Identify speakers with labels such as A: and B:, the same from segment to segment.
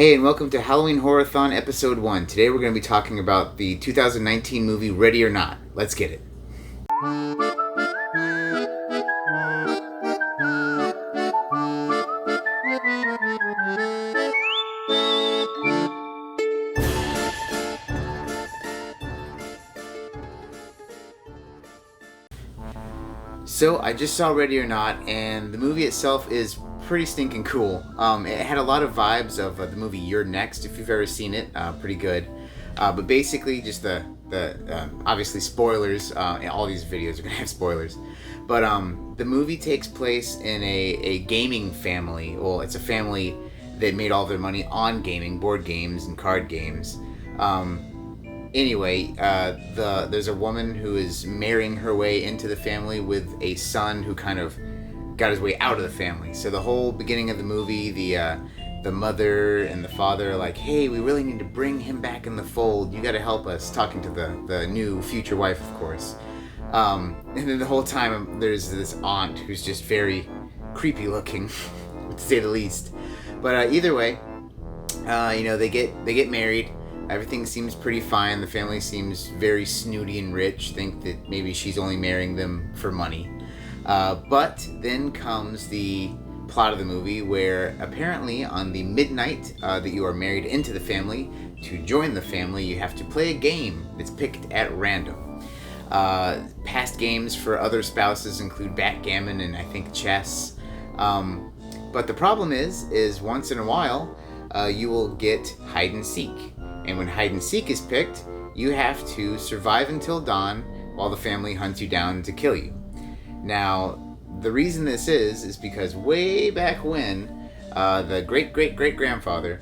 A: Hey, and welcome to Halloween-Horror-Thon Episode 1. Today we're going to be talking about the 2019 movie Ready or Not. Let's get it. So, I just saw Ready or Not, and the movie itself is pretty stinking cool. It had a lot of vibes of the movie You're Next, if you've ever seen it. Pretty good. But basically, just the obviously spoilers. All these videos are going to have spoilers. But the movie takes place in a gaming family. Well, it's a family that made all their money on gaming, board games and card games. Anyway, there's a woman who is marrying her way into the family with a son who kind of got his way out of the family. So the whole beginning of the movie, the mother and the father are like, hey, we really need to bring him back in the fold. You got to help us. Talking to the new future wife, of course. And then the whole time there's this aunt who's just very creepy looking, to say the least. But either way, they get married. Everything seems pretty fine. The family seems very snooty and rich. Think that maybe she's only marrying them for money. But then comes the plot of the movie where apparently on the midnight that you are married into the family, to join the family, you have to play a game that's picked at random. Past games for other spouses include backgammon and I think chess. But the problem is once in a while, you will get hide and seek. And when hide and seek is picked, you have to survive until dawn while the family hunts you down to kill you. Now, the reason this is because way back when, the great-great-great-grandfather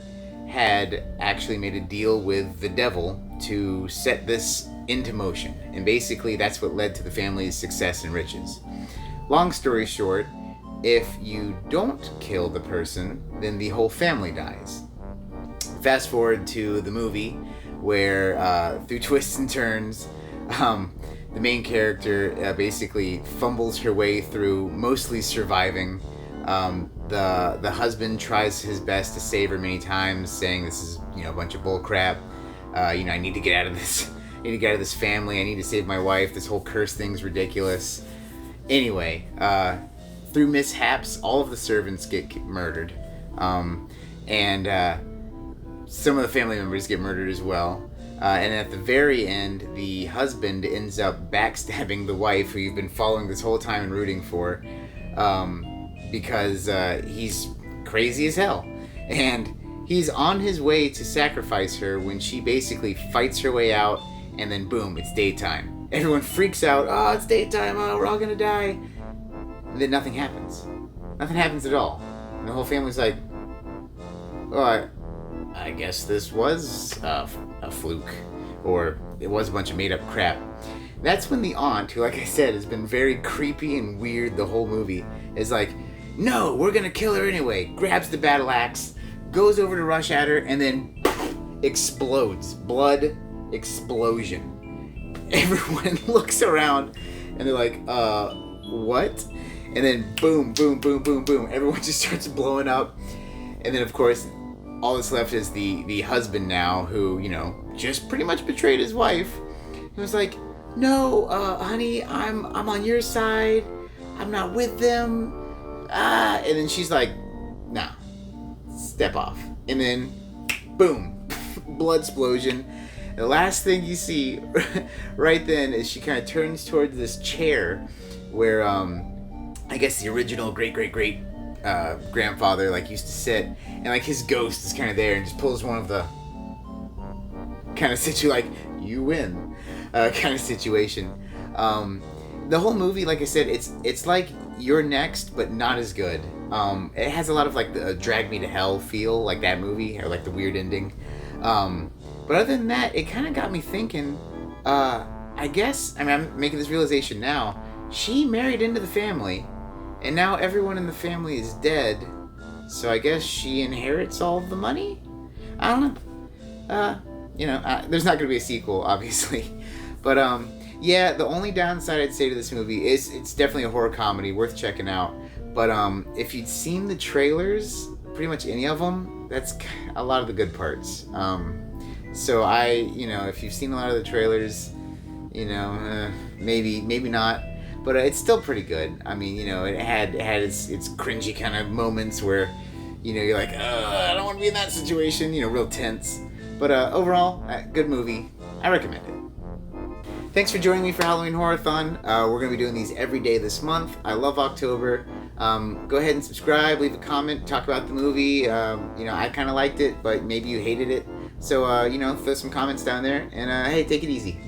A: had actually made a deal with the devil to set this into motion. And basically, that's what led to the family's success and riches. Long story short, if you don't kill the person, then the whole family dies. Fast forward to the movie where, through twists and turns, the main character basically fumbles her way through mostly surviving. The husband tries his best to save her many times, saying this is a bunch of bull crap. I need to get out of this. I need to get out of this family. I need to save my wife. This whole curse thing's ridiculous. Anyway, through mishaps, all of the servants get murdered, and some of the family members get murdered as well. And at the very end, the husband ends up backstabbing the wife who you've been following this whole time and rooting for, because he's crazy as hell. And he's on his way to sacrifice her when she basically fights her way out, and then boom, it's daytime. Everyone freaks out, oh, it's daytime, oh, we're all gonna die. And then nothing happens. Nothing happens at all. And the whole family's like, oh, I guess this was a fluke, or it was a bunch of made-up crap. That's when the aunt, who, like I said, has been very creepy and weird the whole movie, is like, no, we're gonna kill her anyway, grabs the battle axe, goes over to rush at her, and then explodes. Blood explosion. Everyone looks around, and they're like, what? And then boom, boom, boom, boom, boom, everyone just starts blowing up, and then, of course, all that's left is the husband now, who, just pretty much betrayed his wife. He was like, no, honey, I'm on your side. I'm not with them. And then she's like, nah, step off. And then, boom, blood explosion. And the last thing you see right then is she kind of turns towards this chair where, I guess the original great-great-great grandfather used to sit, and his ghost is kind of there and just pulls one of the kind of you win kind of situation. The whole movie, like I said, it's like You're Next, but not as good. It has a lot of the Drag Me to Hell feel, like that movie, or the weird ending. But other than that, it kind of got me thinking, I guess, I'm making this realization now, she married into the family, and now everyone in the family is dead, so I guess she inherits all of the money? I don't know. There's not going to be a sequel, obviously. But, yeah, the only downside I'd say to this movie is it's definitely a horror comedy, worth checking out. But if you'd seen the trailers pretty much any of them, that's a lot of the good parts. So if you've seen a lot of the trailers, maybe not, but it's still pretty good. I mean, it had its cringy kind of moments where, you're like, I don't want to be in that situation, real tense. But overall, good movie. I recommend it. Thanks for joining me for Halloween-Horror-Thon. We're going to be doing these every day this month. I love October. Go ahead and subscribe, leave a comment, talk about the movie. I kind of liked it, but maybe you hated it. So, throw some comments down there. And, hey, take it easy.